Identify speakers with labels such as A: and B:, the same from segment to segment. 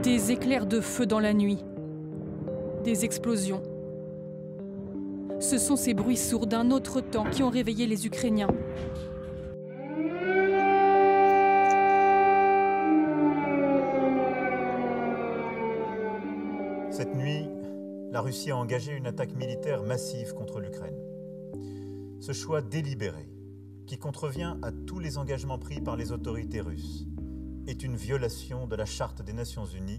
A: Des éclairs de feu dans la nuit. Des explosions. Ce sont ces bruits sourds d'un autre temps qui ont réveillé les Ukrainiens.
B: Cette nuit, la Russie a engagé une attaque militaire massive contre l'Ukraine. Ce choix délibéré, qui contrevient à tous les engagements pris par les autorités russes, est une violation de la Charte des Nations Unies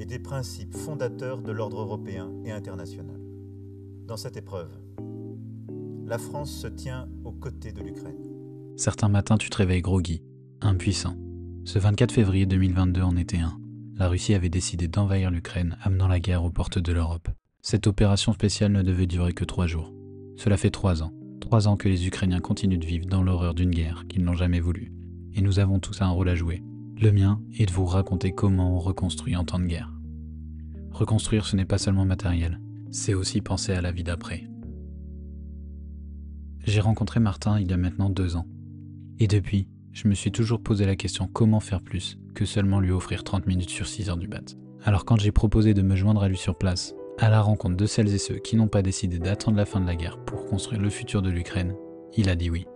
B: et des principes fondateurs de l'ordre européen et international. Dans cette épreuve, la France se tient aux côtés de l'Ukraine.
C: Certains matins, tu te réveilles groggy, impuissant. Ce 24 février 2022 en était un. La Russie avait décidé d'envahir l'Ukraine, amenant la guerre aux portes de l'Europe. Cette opération spéciale ne devait durer que 3 jours. Cela fait 3 ans. 3 ans que les Ukrainiens continuent de vivre dans l'horreur d'une guerre qu'ils n'ont jamais voulu. Et nous avons tous un rôle à jouer. Le mien est de vous raconter comment on reconstruit en temps de guerre. Reconstruire, ce n'est pas seulement matériel, c'est aussi penser à la vie d'après. J'ai rencontré Martin il y a maintenant 2 ans. Et depuis, je me suis toujours posé la question comment faire plus que seulement lui offrir 30 minutes sur 6 heures du mat. Alors quand j'ai proposé de me joindre à lui sur place, à la rencontre de celles et ceux qui n'ont pas décidé d'attendre la fin de la guerre pour construire le futur de l'Ukraine, il a dit oui.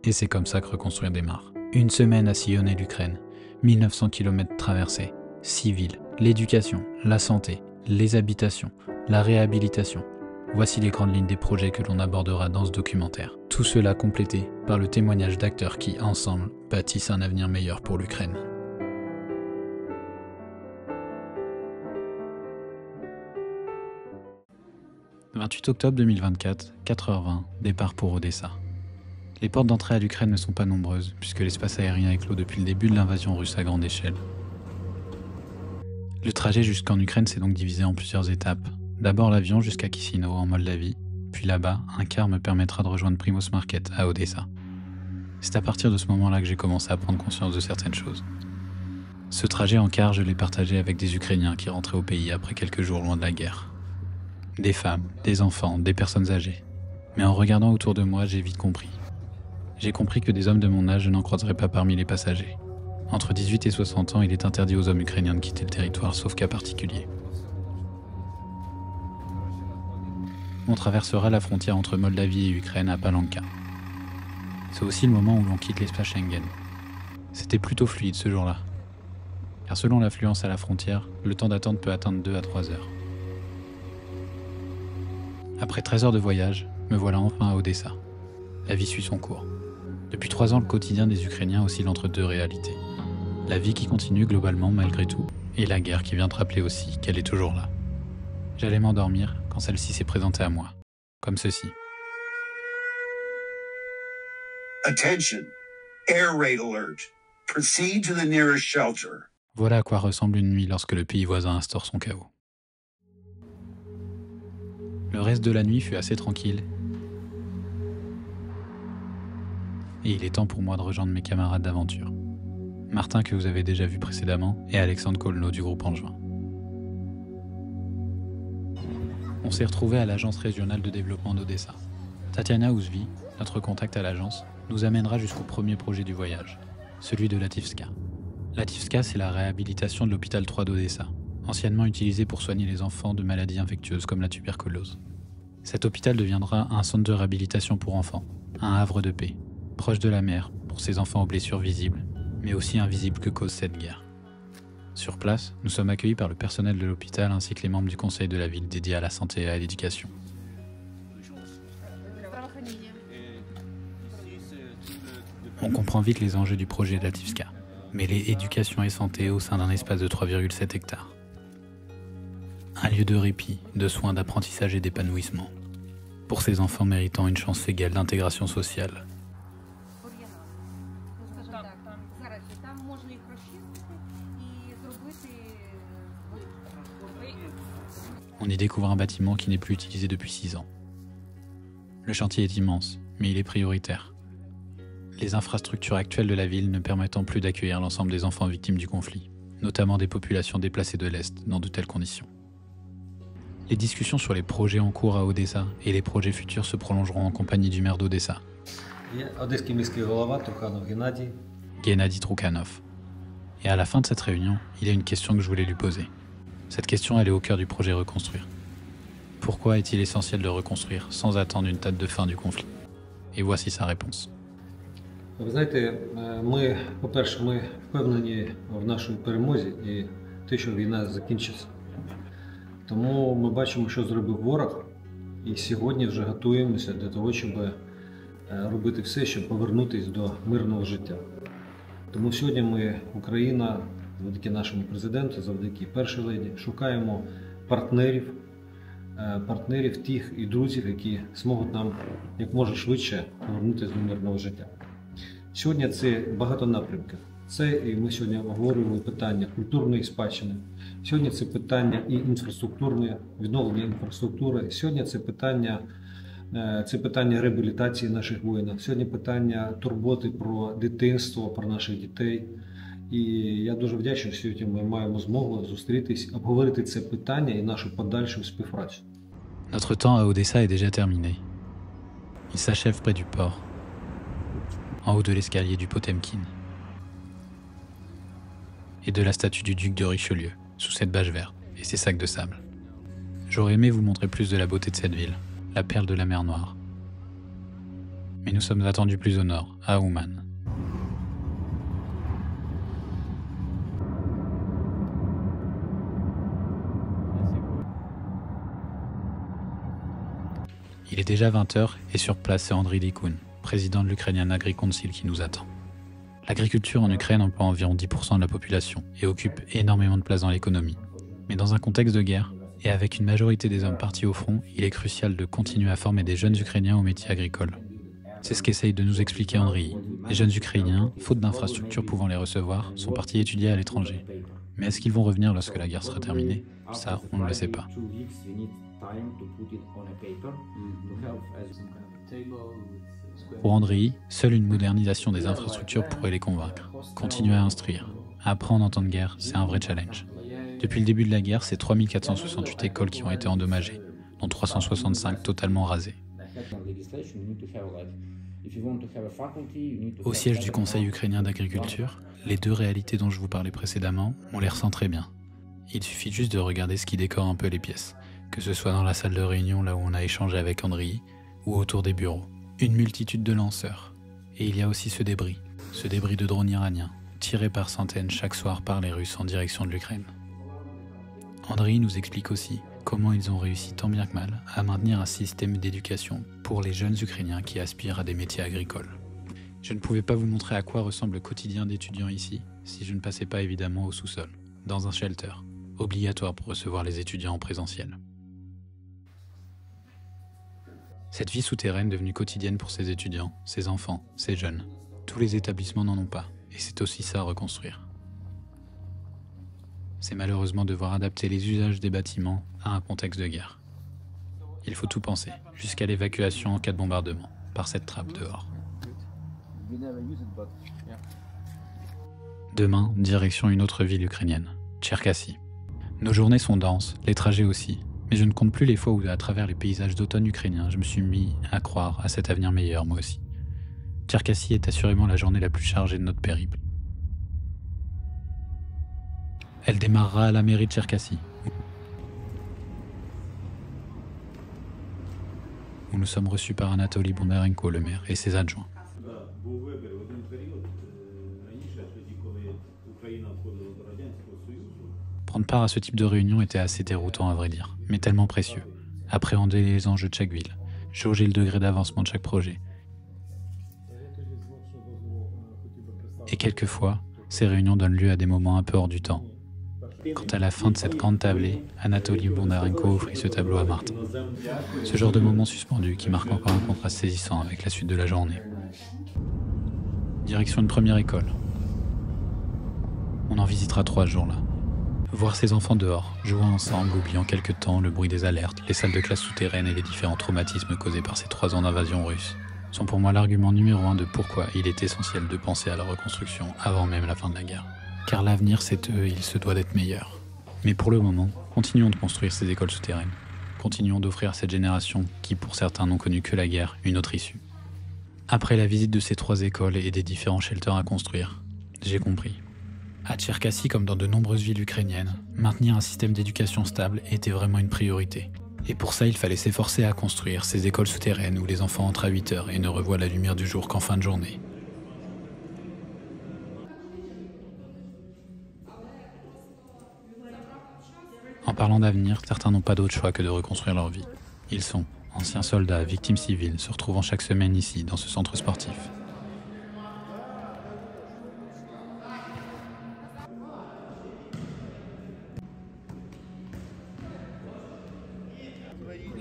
C: Et c'est comme ça que reconstruire démarre. Une semaine à sillonner l'Ukraine, 1900 km traversés, 6 villes, l'éducation, la santé, les habitations, la réhabilitation. Voici les grandes lignes des projets que l'on abordera dans ce documentaire. Tout cela complété par le témoignage d'acteurs qui, ensemble, bâtissent un avenir meilleur pour l'Ukraine. « 28 octobre 2024, 4h20, départ pour Odessa. Les portes d'entrée à l'Ukraine ne sont pas nombreuses, puisque l'espace aérien est clos depuis le début de l'invasion russe à grande échelle. Le trajet jusqu'en Ukraine s'est donc divisé en plusieurs étapes. D'abord l'avion jusqu'à Chisinau en Moldavie, puis là-bas, un car me permettra de rejoindre Primoz Market à Odessa. C'est à partir de ce moment-là que j'ai commencé à prendre conscience de certaines choses. Ce trajet en car, je l'ai partagé avec des Ukrainiens qui rentraient au pays après quelques jours loin de la guerre. Des femmes, des enfants, des personnes âgées. Mais en regardant autour de moi, j'ai vite compris. J'ai compris que des hommes de mon âge, je n'en croiserais pas parmi les passagers. Entre 18 et 60 ans, il est interdit aux hommes ukrainiens de quitter le territoire, sauf cas particulier. On traversera la frontière entre Moldavie et Ukraine à Palanka. C'est aussi le moment où l'on quitte l'espace Schengen. C'était plutôt fluide ce jour-là. Car selon l'affluence à la frontière, le temps d'attente peut atteindre 2 à 3 heures. Après 13 heures de voyage, me voilà enfin à Odessa. La vie suit son cours. Depuis 3 ans, le quotidien des Ukrainiens oscille entre 2 réalités. La vie qui continue globalement malgré tout, et la guerre qui vient te rappeler aussi qu'elle est toujours là. J'allais m'endormir quand celle-ci s'est présentée à moi, comme ceci.
D: Attention, air raid alert. Proceed to the nearest shelter.
C: Voilà à quoi ressemble une nuit lorsque le pays voisin instaure son chaos. Le reste de la nuit fut assez tranquille. Et il est temps pour moi de rejoindre mes camarades d'aventure. Martin que vous avez déjà vu précédemment et Alexandre Kolno du groupe Angevin. On s'est retrouvés à l'agence régionale de développement d'Odessa. Tatiana Ouzvi, notre contact à l'agence, nous amènera jusqu'au premier projet du voyage, celui de Lativska. Lativska, c'est la réhabilitation de l'hôpital 3 d'Odessa, anciennement utilisé pour soigner les enfants de maladies infectieuses comme la tuberculose. Cet hôpital deviendra un centre de réhabilitation pour enfants, un havre de paix, proche de la mer pour ces enfants aux blessures visibles, mais aussi invisibles que cause cette guerre. Sur place, nous sommes accueillis par le personnel de l'hôpital ainsi que les membres du conseil de la ville dédié à la santé et à l'éducation. On comprend vite les enjeux du projet de Lativska, mêler éducation et santé au sein d'un espace de 3,7 hectares. Un lieu de répit, de soins, d'apprentissage et d'épanouissement, pour ces enfants méritant une chance égale d'intégration sociale. On y découvre un bâtiment qui n'est plus utilisé depuis 6 ans. Le chantier est immense, mais il est prioritaire. Les infrastructures actuelles de la ville ne permettant plus d'accueillir l'ensemble des enfants victimes du conflit, notamment des populations déplacées de l'Est dans de telles conditions. Les discussions sur les projets en cours à Odessa et les projets futurs se prolongeront en compagnie du maire d'Odessa, Gennady Trukhanov, Et à la fin de cette réunion, il y a une question que je voulais lui poser. Cette question, elle est au cœur du projet Reconstruire. Pourquoi est-il essentiel de reconstruire sans attendre une date de fin du conflit? Et voici sa réponse.
E: Ви знаєте, ми, по-перше, ми впевнені в нашій перемозі і те, що війна закінчиться. Тому ми бачимо, що зробив ворог, і сьогодні вже готуємося для того, щоб робити все, щоб повернутися до мирного життя. Тому сьогодні ми, Україна, завдяки нашому президенту, завдяки першій леді, шукаємо партнерів тих і друзів, які зможуть нам як може швидше повернутися до мирного життя. Сьогодні це багато напрямків. Це і ми сьогодні обговорювали питання культурної спадщини. Сьогодні це питання і інфраструктурне, відновлення інфраструктури. Сьогодні це питання реабілітації наших воїнів. Сьогодні питання турботи про дитинство, про наших дітей. І я дуже вдячний, що сьогодні ми маємо змогу зустрітись, обговорити це питання і нашу подальшу співпрацю.
C: Notre temps à Odessa est déjà terminé. Il s'achève près du port, en haut de l'escalier du Potemkin, et de la statue du duc de Richelieu, sous cette bâche verte et ses sacs de sable. J'aurais aimé vous montrer plus de la beauté de cette ville, la perle de la mer Noire. Mais nous sommes attendus plus au nord, à Ouman. Il est déjà 20h et sur place c'est Andriy Dikoun, président de l'Ukrainian Agri-Council qui nous attend. L'agriculture en Ukraine emploie environ 10% de la population et occupe énormément de place dans l'économie. Mais dans un contexte de guerre, et avec une majorité des hommes partis au front, il est crucial de continuer à former des jeunes Ukrainiens aux métiers agricoles. C'est ce qu'essaye de nous expliquer Andriy. Les jeunes Ukrainiens, faute d'infrastructures pouvant les recevoir, sont partis étudier à l'étranger. Mais est-ce qu'ils vont revenir lorsque la guerre sera terminée? Ça, on ne le sait pas. Pour Andriy, seule une modernisation des infrastructures pourrait les convaincre. Continuer à instruire, à apprendre en temps de guerre, c'est un vrai challenge. Depuis le début de la guerre, c'est 3468 écoles qui ont été endommagées, dont 365 totalement rasées. Au siège du Conseil ukrainien d'agriculture, les deux réalités dont je vous parlais précédemment, on les ressent très bien. Il suffit juste de regarder ce qui décore un peu les pièces, que ce soit dans la salle de réunion là où on a échangé avec Andriy, ou autour des bureaux. Une multitude de lanceurs. Et il y a aussi ce débris de drones iraniens, tirés par centaines chaque soir par les Russes en direction de l'Ukraine. Andriy nous explique aussi comment ils ont réussi tant bien que mal à maintenir un système d'éducation pour les jeunes Ukrainiens qui aspirent à des métiers agricoles. Je ne pouvais pas vous montrer à quoi ressemble le quotidien d'étudiants ici si je ne passais pas évidemment au sous-sol, dans un shelter, obligatoire pour recevoir les étudiants en présentiel. Cette vie souterraine devenue quotidienne pour ces étudiants, ces enfants, ces jeunes, tous les établissements n'en ont pas, et c'est aussi ça à reconstruire. C'est malheureusement devoir adapter les usages des bâtiments à un contexte de guerre. Il faut tout penser, jusqu'à l'évacuation en cas de bombardement, par cette trappe dehors. Demain, direction une autre ville ukrainienne, Tcherkassy. Nos journées sont denses, les trajets aussi, mais je ne compte plus les fois où, à travers les paysages d'automne ukrainiens, je me suis mis à croire à cet avenir meilleur, moi aussi. Tcherkassy est assurément la journée la plus chargée de notre périple. Elle démarrera à la mairie de Tcherkassy, où nous sommes reçus par Anatoly Bondarenko, le maire, et ses adjoints. Prendre part à ce type de réunion était assez déroutant à vrai dire, mais tellement précieux. Appréhender les enjeux de chaque ville, jauger le degré d'avancement de chaque projet. Et quelquefois, ces réunions donnent lieu à des moments un peu hors du temps. Quand à la fin de cette grande tablée, Anatoly Bondarenko offrit ce tableau à Martin. Ce genre de moment suspendu qui marque encore un contraste saisissant avec la suite de la journée. Direction une première école. On en visitera 3 ce jour-là. Voir ces enfants dehors, jouant ensemble, oubliant quelque temps le bruit des alertes, les salles de classe souterraines et les différents traumatismes causés par ces 3 ans d'invasion russe, sont pour moi l'argument numéro 1 de pourquoi il est essentiel de penser à la reconstruction avant même la fin de la guerre. Car l'avenir c'est eux et il se doit d'être meilleur. Mais pour le moment, continuons de construire ces écoles souterraines. Continuons d'offrir à cette génération, qui pour certains n'ont connu que la guerre, une autre issue. Après la visite de ces 3 écoles et des différents shelters à construire, j'ai compris. À Tcherkassy, comme dans de nombreuses villes ukrainiennes, maintenir un système d'éducation stable était vraiment une priorité. Et pour ça, il fallait s'efforcer à construire ces écoles souterraines où les enfants entrent à 8 heures et ne revoient la lumière du jour qu'en fin de journée. En parlant d'avenir, certains n'ont pas d'autre choix que de reconstruire leur vie. Ils sont anciens soldats, victimes civiles, se retrouvant chaque semaine ici, dans ce centre sportif.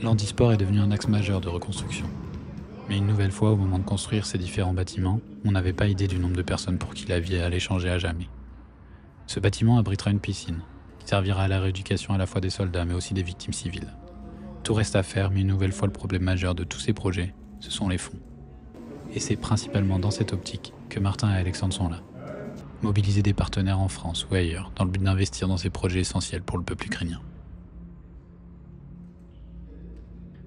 C: L'handisport est devenu un axe majeur de reconstruction. Mais une nouvelle fois, au moment de construire ces différents bâtiments, on n'avait pas idée du nombre de personnes pour qui la vie allait changer à jamais. Ce bâtiment abritera une piscine, qui servira à la rééducation à la fois des soldats mais aussi des victimes civiles. Tout reste à faire, mais une nouvelle fois le problème majeur de tous ces projets, ce sont les fonds. Et c'est principalement dans cette optique que Martin et Alexandre sont là. Mobiliser des partenaires en France ou ailleurs, dans le but d'investir dans ces projets essentiels pour le peuple ukrainien.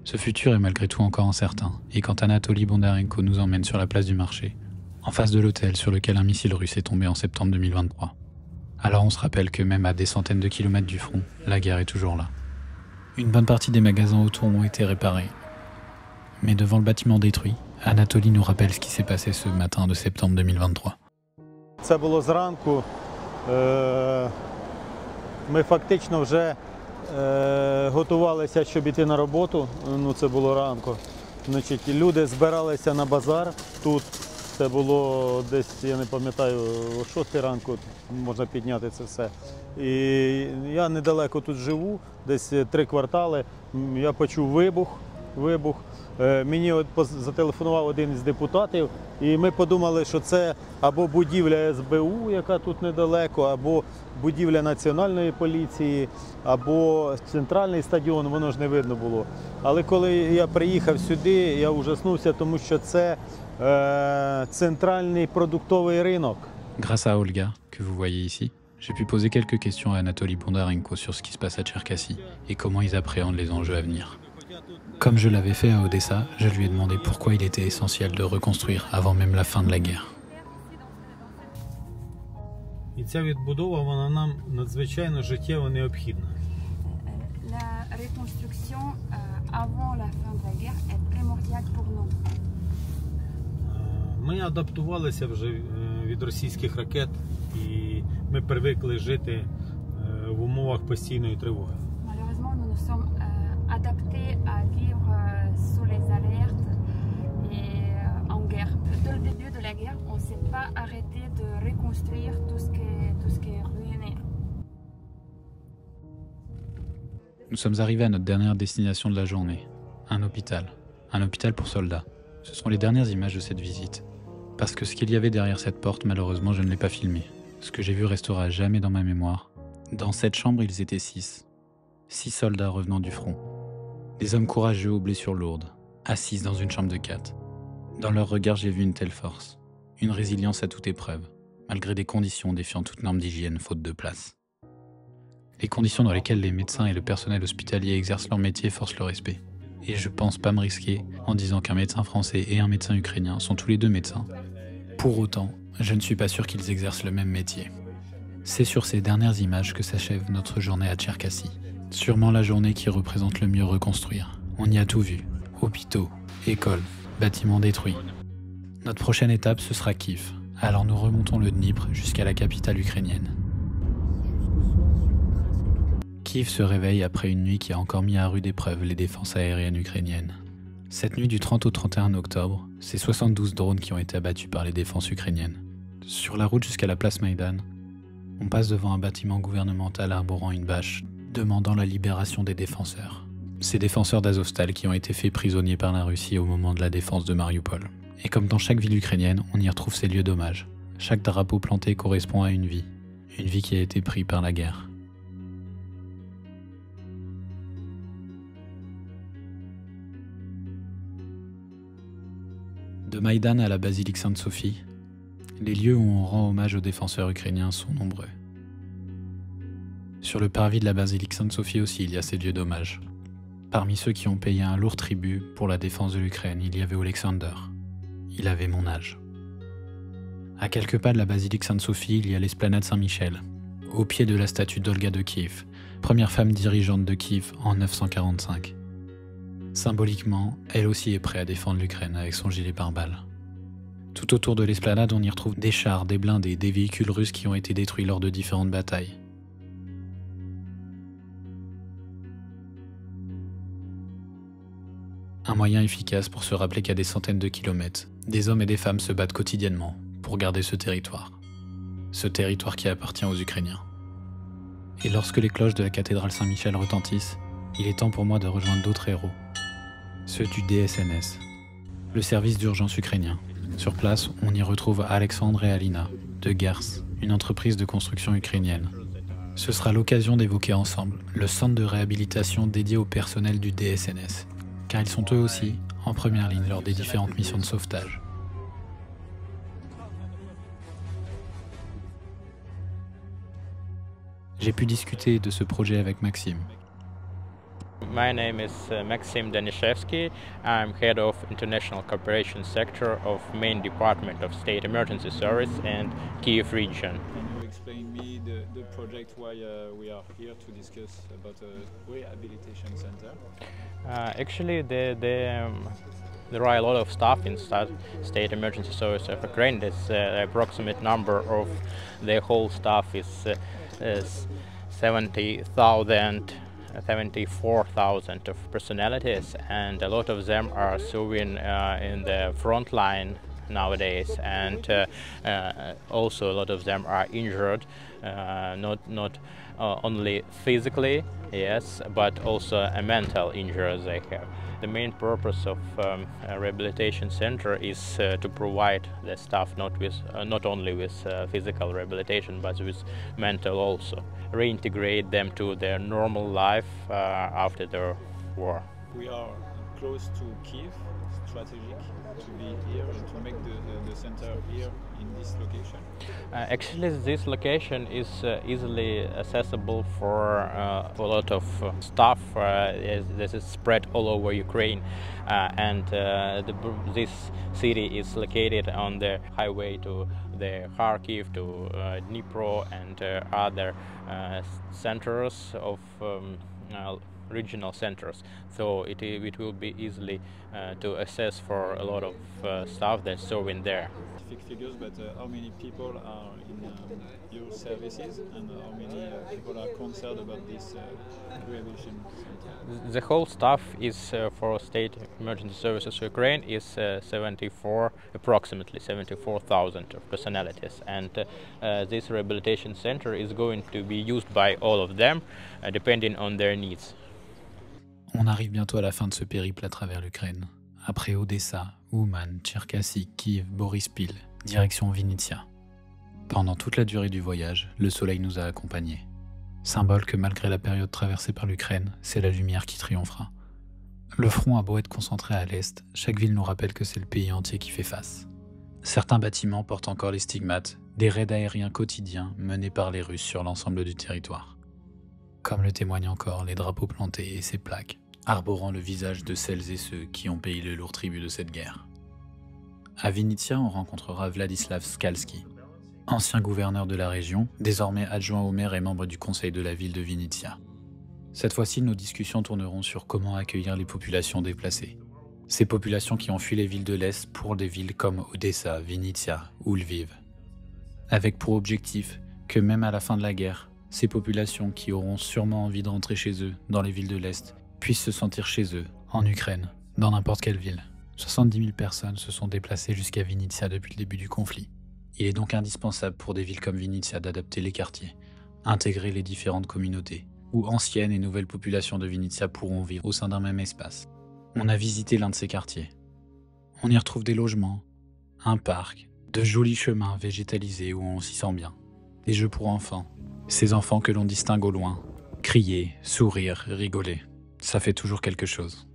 C: Ce futur est malgré tout encore incertain, et quand Anatoly Bondarenko nous emmène sur la place du marché, en face de l'hôtel sur lequel un missile russe est tombé en septembre 2023, alors on se rappelle que même à des centaines de kilomètres du front, la guerre est toujours là. Une bonne partie des magasins autour ont été réparés. Mais devant le bâtiment détruit, Anatoly nous rappelle ce qui s'est passé ce matin de septembre 2023.
F: Це було зранку. Ми фактично вже готувалися, щоб іти на роботу. Ну, це було ранку. Значить, люди збиралися на базар тут. Це було десь, я не пам'ятаю, о 6 ранку можна підняти це все. І я недалеко тут живу, десь 3 квартали. Я почув вибух. Мені зателефонував один із депутатів, і ми подумали, що це або будівля СБУ, яка тут недалеко, або будівля Національної поліції, або центральний стадіон, воно ж не видно було. Але коли я приїхав сюди, я ужаснувся, тому що це центральний продуктовий ринок.
C: Grâce à Olga, que vous voyez ici, j'ai pu poser quelques questions à Anatoly Bondarenko sur ce qui se passe à Tcherkassy et comment ils appréhendent les enjeux à venir. Comme je l'avais fait à Odessa, je lui ai demandé pourquoi il était essentiel de reconstruire avant même la fin de la guerre.
F: І ця відбудова, вона нам надзвичайно життєво необхідна.
G: La reconstruction avant la fin de la guerre est primordiale pour nous.
F: Ми адаптувалися вже від російських ракет, і ми привикли жити в умовах постійної тривоги.
G: Malheureusement, nous nous sommes adaptés à vivre sous les alertes et en guerre. Dès le début de la guerre, on ne s'est pas arrêté de reconstruire tout ce qui est ruiné.
C: Nous sommes arrivés à notre dernière destination de la journée, un hôpital pour soldats. Ce sont les dernières images de cette visite. Parce que ce qu'il y avait derrière cette porte, malheureusement, je ne l'ai pas filmé. Ce que j'ai vu restera à jamais dans ma mémoire. Dans cette chambre, ils étaient 6. 6 soldats revenant du front. Des hommes courageux aux blessures lourdes, assis dans une chambre de 4. Dans leur regard, j'ai vu une telle force, une résilience à toute épreuve, malgré des conditions défiant toute norme d'hygiène faute de place. Les conditions dans lesquelles les médecins et le personnel hospitalier exercent leur métier forcent le respect. Et je pense pas me risquer en disant qu'un médecin français et un médecin ukrainien sont tous les deux médecins. Pour autant, je ne suis pas sûr qu'ils exercent le même métier. C'est sur ces dernières images que s'achève notre journée à Tcherkassy. Sûrement la journée qui représente le mieux reconstruire. On y a tout vu. Hôpitaux, écoles, bâtiments détruits. Notre prochaine étape, ce sera Kiev. Alors nous remontons le Dnipr jusqu'à la capitale ukrainienne. Kiev se réveille après une nuit qui a encore mis à rude épreuve les défenses aériennes ukrainiennes. Cette nuit du 30 au 31 octobre, c'est 72 drones qui ont été abattus par les défenses ukrainiennes. Sur la route jusqu'à la place Maïdan, on passe devant un bâtiment gouvernemental arborant une bâche, demandant la libération des défenseurs. Ces défenseurs d'Azovstal qui ont été faits prisonniers par la Russie au moment de la défense de Mariupol. Et comme dans chaque ville ukrainienne, on y retrouve ces lieux d'hommage. Chaque drapeau planté correspond à une vie qui a été prise par la guerre. De Maïdan à la basilique Sainte-Sophie, les lieux où on rend hommage aux défenseurs ukrainiens sont nombreux. Sur le parvis de la basilique Sainte-Sophie aussi, il y a ces lieux d'hommage. Parmi ceux qui ont payé un lourd tribut pour la défense de l'Ukraine, il y avait Alexander. Il avait mon âge. À quelques pas de la basilique Sainte-Sophie, il y a l'esplanade Saint-Michel, au pied de la statue d'Olga de Kiev, première femme dirigeante de Kiev en 945. Symboliquement, elle aussi est prête à défendre l'Ukraine avec son gilet pare-balles. Tout autour de l'esplanade, on y retrouve des chars, des blindés, des véhicules russes qui ont été détruits lors de différentes batailles. Un moyen efficace pour se rappeler qu'à des centaines de kilomètres, des hommes et des femmes se battent quotidiennement pour garder ce territoire qui appartient aux Ukrainiens. Et lorsque les cloches de la cathédrale Saint-Michel retentissent, il est temps pour moi de rejoindre d'autres héros, ceux du DSNS, le service d'urgence ukrainien. Sur place, on y retrouve Alexandre et Alina, de Gers, une entreprise de construction ukrainienne. Ce sera l'occasion d'évoquer ensemble le centre de réhabilitation dédié au personnel du DSNS, car ils sont eux aussi en première ligne lors des différentes missions de sauvetage. J'ai pu discuter de ce projet avec Maxime.
H: My name is Maxim Danishevsky. I'm head of International Cooperation Sector of Main Department of State Emergency Service and Kiev region.
I: Can you explain me the project why we are here to discuss about a rehabilitation center?
H: Actually, there are a lot of staff in State Emergency Service of Ukraine. The approximate number of the whole staff is 74,000 of personalities, and a lot of them are serving in the front line nowadays, and also a lot of them are injured, not only physically, yes, but also a mental injury they have. The main purpose of a rehabilitation center is to provide the staff not only with physical rehabilitation but with mental also, reintegrate them to their normal life after the war.
I: We are close to Kiev, strategic to be here and to make the center here in this location.
H: Actually, this location is easily accessible for a lot of staff. This is spread all over Ukraine, and this city is located on the highway to the Kharkiv, to Dnipro, and other centers of regional centers, so it will be easily to access for a lot of staff that's serving there.
I: Figures, but how many people are in your services, and how many people are concerned about this rehabilitation center?
H: The whole staff is for State Emergency Services Ukraine is approximately 74,000 of personalities, and this rehabilitation center is going to be used by all of them, depending on their needs.
C: On arrive bientôt à la fin de ce périple à travers l'Ukraine. Après Odessa, Ouman, Tcherkassy, Kiev, Borispil, direction Vinnytsia. Pendant toute la durée du voyage, le soleil nous a accompagnés. Symbole que malgré la période traversée par l'Ukraine, c'est la lumière qui triomphera. Le front a beau être concentré à l'est, chaque ville nous rappelle que c'est le pays entier qui fait face. Certains bâtiments portent encore les stigmates des raids aériens quotidiens menés par les Russes sur l'ensemble du territoire. Comme le témoignent encore les drapeaux plantés et ces plaques, arborant le visage de celles et ceux qui ont payé le lourd tribut de cette guerre. À Vinnytsia, on rencontrera Vladislav Skalski, ancien gouverneur de la région, désormais adjoint au maire et membre du conseil de la ville de Vinnytsia. Cette fois-ci, nos discussions tourneront sur comment accueillir les populations déplacées. Ces populations qui ont fui les villes de l'Est pour des villes comme Odessa, Vinnytsia ou Lviv. Avec pour objectif que même à la fin de la guerre, ces populations qui auront sûrement envie de rentrer chez eux dans les villes de l'Est puissent se sentir chez eux, en Ukraine, dans n'importe quelle ville. 70 000 personnes se sont déplacées jusqu'à Vinnytsia depuis le début du conflit. Il est donc indispensable pour des villes comme Vinnytsia d'adapter les quartiers, intégrer les différentes communautés, où anciennes et nouvelles populations de Vinnytsia pourront vivre au sein d'un même espace. On a visité l'un de ces quartiers. On y retrouve des logements, un parc, de jolis chemins végétalisés où on s'y sent bien, des jeux pour enfants, ces enfants que l'on distingue au loin, crier, sourire, rigoler. Ça fait toujours quelque chose.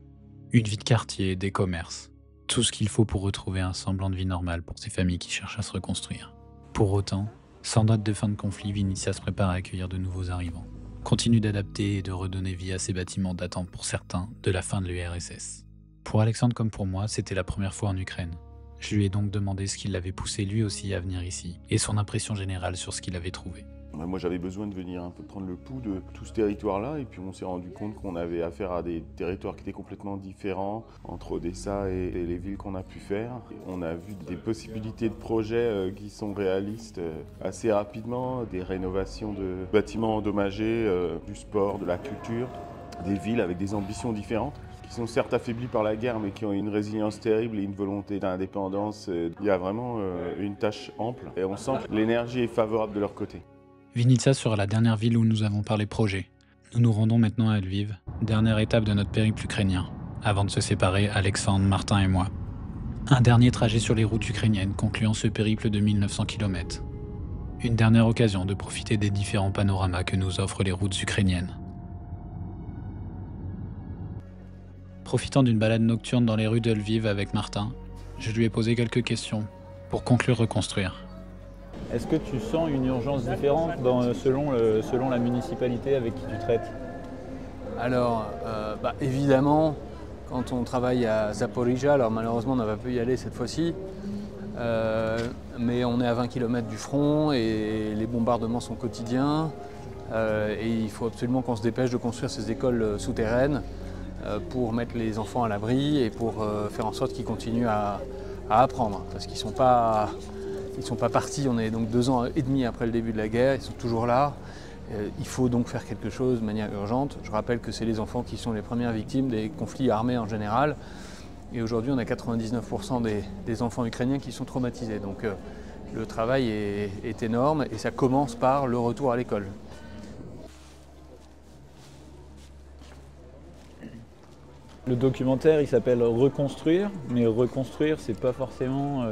C: Une vie de quartier, des commerces, tout ce qu'il faut pour retrouver un semblant de vie normale pour ces familles qui cherchent à se reconstruire. Pour autant, sans date de fin de conflit, Vinnytsia se prépare à accueillir de nouveaux arrivants. Continue d'adapter et de redonner vie à ces bâtiments datant pour certains de la fin de l'URSS. Pour Alexandre comme pour moi, c'était la première fois en Ukraine. Je lui ai donc demandé ce qui l'avait poussé lui aussi à venir ici, et son impression générale sur ce qu'il avait trouvé.
J: Moi j'avais besoin de venir un peu prendre le pouls de tout ce territoire-là, et puis on s'est rendu compte qu'on avait affaire à des territoires qui étaient complètement différents entre Odessa et les villes qu'on a pu faire. On a vu des possibilités de projets qui sont réalistes assez rapidement, des rénovations de bâtiments endommagés, du sport, de la culture, des villes avec des ambitions différentes, qui sont certes affaiblies par la guerre, mais qui ont une résilience terrible et une volonté d'indépendance. Il y a vraiment une tâche ample, et on sent que l'énergie est favorable de leur côté.
C: Vinnitsa sera la dernière ville où nous avons parlé projet. Nous nous rendons maintenant à Lviv, dernière étape de notre périple ukrainien, avant de se séparer, Alexandre, Martin et moi. Un dernier trajet sur les routes ukrainiennes concluant ce périple de 1900 km. Une dernière occasion de profiter des différents panoramas que nous offrent les routes ukrainiennes. Profitant d'une balade nocturne dans les rues de Lviv avec Martin, je lui ai posé quelques questions pour conclure reconstruire.
I: Est-ce que tu sens une urgence différente selon la municipalité avec qui tu traites?
K: Alors, évidemment, quand on travaille à Zaporizhzhia, alors malheureusement on n'a pas pu y aller cette fois-ci, mais on est à 20 km du front et les bombardements sont quotidiens. Et il faut absolument qu'on se dépêche de construire ces écoles souterraines pour mettre les enfants à l'abri et pour faire en sorte qu'ils continuent à apprendre, parce qu'ils ne sont pas partis. On est donc 2 ans et demi après le début de la guerre, ils sont toujours là. Il faut donc faire quelque chose de manière urgente. Je rappelle que c'est les enfants qui sont les premières victimes des conflits armés en général. Et aujourd'hui, on a 99% des enfants ukrainiens qui sont traumatisés. Donc le travail est énorme et ça commence par le retour à l'école.
I: Le documentaire, il s'appelle Reconstruire, mais reconstruire, c'est pas forcément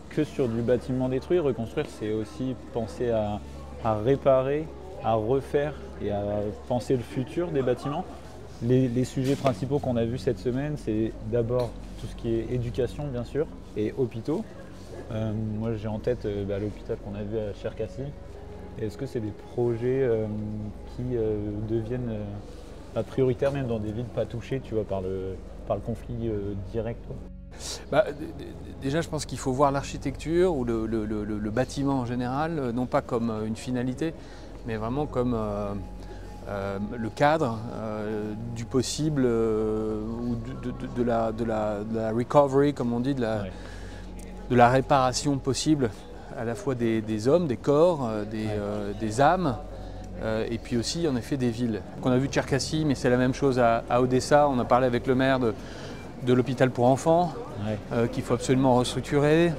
I: que sur du bâtiment détruit. Reconstruire, c'est aussi penser à réparer, à refaire et à penser le futur des bâtiments. Les sujets principaux qu'on a vus cette semaine, c'est d'abord tout ce qui est éducation, bien sûr, et hôpitaux. Moi, j'ai en tête l'hôpital qu'on a vu à Cherkassy. Est-ce que c'est des projets qui deviennent prioritaires même dans des villes pas touchées, tu vois, par le conflit direct, quoi?
K: Déjà, je pense qu'il faut voir l'architecture ou le bâtiment en général, non pas comme une finalité, mais vraiment comme le cadre du possible ou de la recovery, comme on dit, de la réparation possible, à la fois des hommes, des corps, des âmes, et puis aussi en effet des villes. On a vu Cherkassy, mais c'est la même chose à Odessa. On a parlé avec le maire de l'hôpital pour enfants, qu'il faut absolument restructurer.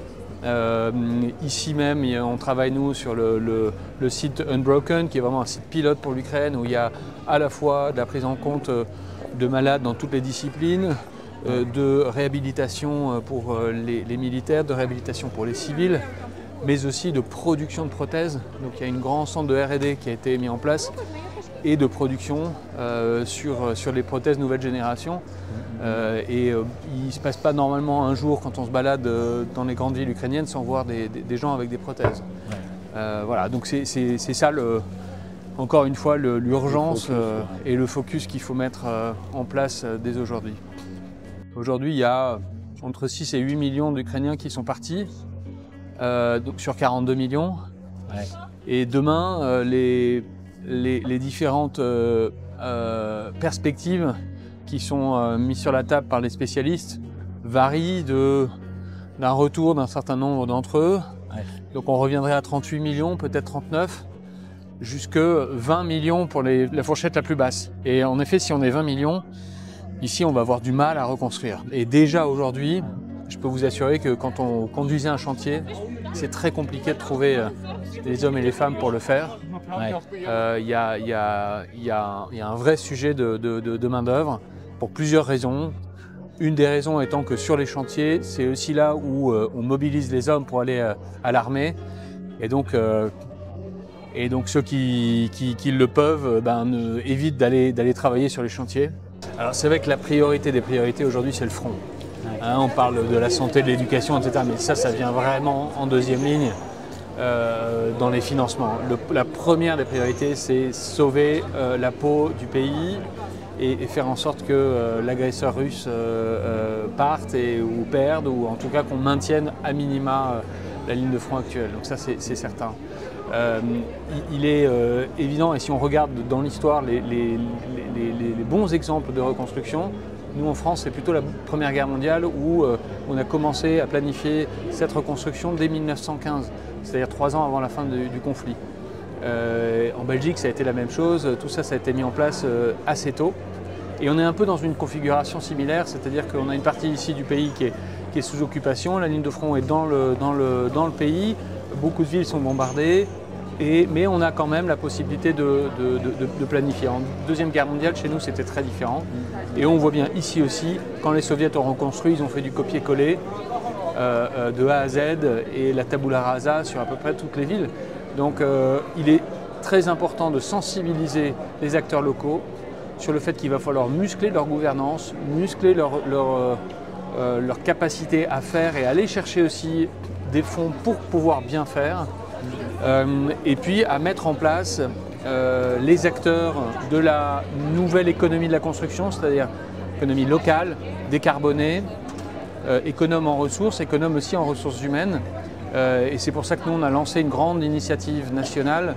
K: Ici même, on travaille nous sur le site Unbroken, qui est vraiment un site pilote pour l'Ukraine, où il y a à la fois de la prise en compte de malades dans toutes les disciplines, de réhabilitation pour les militaires, de réhabilitation pour les civils, mais aussi de production de prothèses. Donc il y a un grand centre de R&D qui a été mis en place et de production sur les prothèses nouvelle génération. Il ne se passe pas normalement un jour quand on se balade dans les grandes villes ukrainiennes sans voir des gens avec des prothèses. Voilà, donc c'est ça, encore une fois, l'urgence et le focus qu'il faut mettre en place dès aujourd'hui. Aujourd'hui, il y a entre 6 et 8 millions d'Ukrainiens qui sont partis, donc sur 42 millions. Et demain, les différentes perspectives qui sont mises sur la table par les spécialistes varient d'un retour d'un certain nombre d'entre eux. Donc on reviendrait à 38 millions, peut-être 39, jusque 20 millions pour la fourchette la plus basse. Et en effet, si on est 20 millions, ici on va avoir du mal à reconstruire. Et déjà aujourd'hui, je peux vous assurer que quand on conduisait un chantier, c'est très compliqué de trouver les hommes et les femmes pour le faire. Il y a un vrai sujet de main-d'œuvre pour plusieurs raisons. Une des raisons étant que sur les chantiers, c'est aussi là où on mobilise les hommes pour aller à l'armée. Et donc ceux qui le peuvent évitent d'aller travailler sur les chantiers. Alors c'est vrai que la priorité des priorités aujourd'hui, c'est le front. On parle de la santé, de l'éducation, etc. Mais ça vient vraiment en deuxième ligne dans les financements. La première des priorités, c'est sauver la peau du pays et faire en sorte que l'agresseur russe parte ou perde, ou en tout cas qu'on maintienne à minima la ligne de front actuelle. Donc ça c'est certain. Il est évident, et si on regarde dans l'histoire les bons exemples de reconstruction, nous en France c'est plutôt la Première Guerre mondiale où on a commencé à planifier cette reconstruction dès 1915, c'est-à-dire 3 ans avant la fin du conflit. En Belgique ça a été la même chose, tout ça a été mis en place assez tôt. Et on est un peu dans une configuration similaire, c'est-à-dire qu'on a une partie ici du pays qui est sous occupation, la ligne de front est dans le pays, beaucoup de villes sont bombardées, mais on a quand même la possibilité de planifier. En Deuxième Guerre mondiale, chez nous, c'était très différent. Et on voit bien ici aussi, quand les soviets ont reconstruit, ils ont fait du copier-coller de A à Z et la tabula rasa sur à peu près toutes les villes. Donc il est très important de sensibiliser les acteurs locaux sur le fait qu'il va falloir muscler leur gouvernance, muscler leur capacité à faire et aller chercher aussi des fonds pour pouvoir bien faire, et puis à mettre en place les acteurs de la nouvelle économie de la construction, c'est-à-dire économie locale, décarbonée, économe en ressources, économe aussi en ressources humaines. Et c'est pour ça que nous on a lancé une grande initiative nationale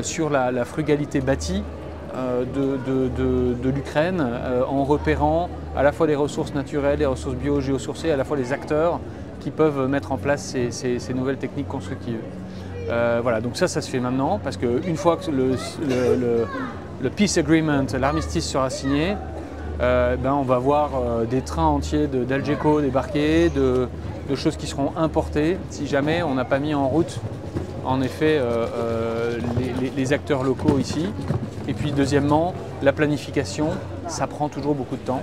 K: sur la frugalité bâtie de l'Ukraine, en repérant à la fois les ressources naturelles, les ressources bio-géosourcées, à la fois les acteurs qui peuvent mettre en place ces nouvelles techniques constructives. Voilà, donc ça se fait maintenant, parce qu'une fois que le Peace Agreement, l'armistice sera signé, on va voir des trains entiers d'Algeco débarquer, de choses qui seront importées, si jamais on n'a pas mis en route en effet les acteurs locaux ici. Et puis deuxièmement, la planification, ça prend toujours beaucoup de temps.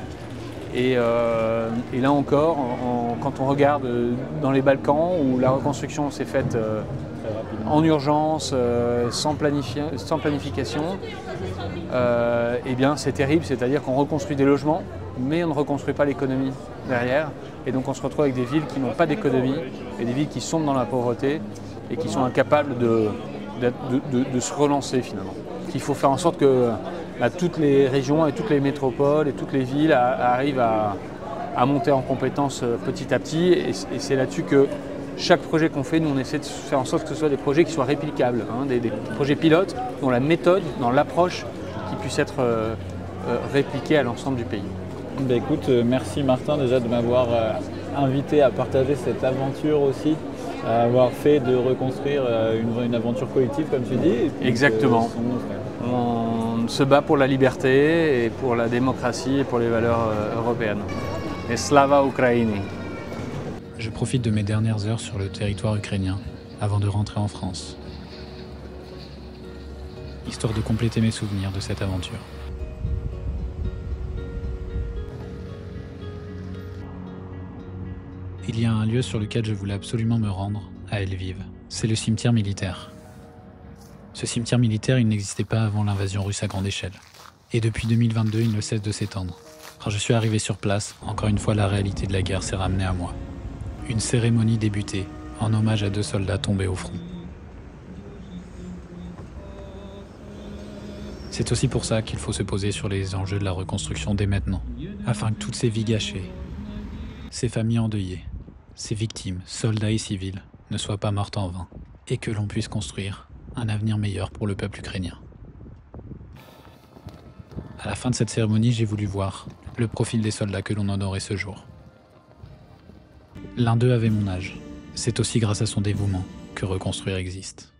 K: Et là encore, quand on regarde dans les Balkans, où la reconstruction s'est faite en urgence, sans planification, eh bien c'est terrible, c'est-à-dire qu'on reconstruit des logements, mais on ne reconstruit pas l'économie derrière. Et donc on se retrouve avec des villes qui n'ont pas d'économie, et des villes qui sont dans la pauvreté, et qui sont incapables de se relancer finalement. Il faut faire en sorte que toutes les régions et toutes les métropoles et toutes les villes arrivent à monter en compétences petit à petit, et c'est là-dessus que chaque projet qu'on fait, nous on essaie de faire en sorte que ce soit des projets qui soient réplicables, des projets pilotes dont la méthode, dans l'approche, qui puisse être répliquée à l'ensemble du pays.
I: Ben écoute, merci Martin déjà de m'avoir invité à partager cette aventure aussi, à avoir fait de reconstruire une aventure collective comme tu dis. Et puis
K: exactement. On se bat pour la liberté et pour la démocratie et pour les valeurs européennes. Et Slava Ukraini.
C: Je profite de mes dernières heures sur le territoire ukrainien avant de rentrer en France, histoire de compléter mes souvenirs de cette aventure. Il y a un lieu sur lequel je voulais absolument me rendre, à Lviv. C'est le cimetière militaire. Ce cimetière militaire, il n'existait pas avant l'invasion russe à grande échelle. Et depuis 2022, il ne cesse de s'étendre. Quand je suis arrivé sur place, encore une fois, la réalité de la guerre s'est ramenée à moi. Une cérémonie débutait, en hommage à 2 soldats tombés au front. C'est aussi pour ça qu'il faut se poser sur les enjeux de la reconstruction dès maintenant, afin que toutes ces vies gâchées, ces familles endeuillées, ces victimes, soldats et civils, ne soient pas mortes en vain, et que l'on puisse construire un avenir meilleur pour le peuple ukrainien. À la fin de cette cérémonie, j'ai voulu voir le profil des soldats que l'on honorait ce jour. L'un d'eux avait mon âge. C'est aussi grâce à son dévouement que reconstruire existe.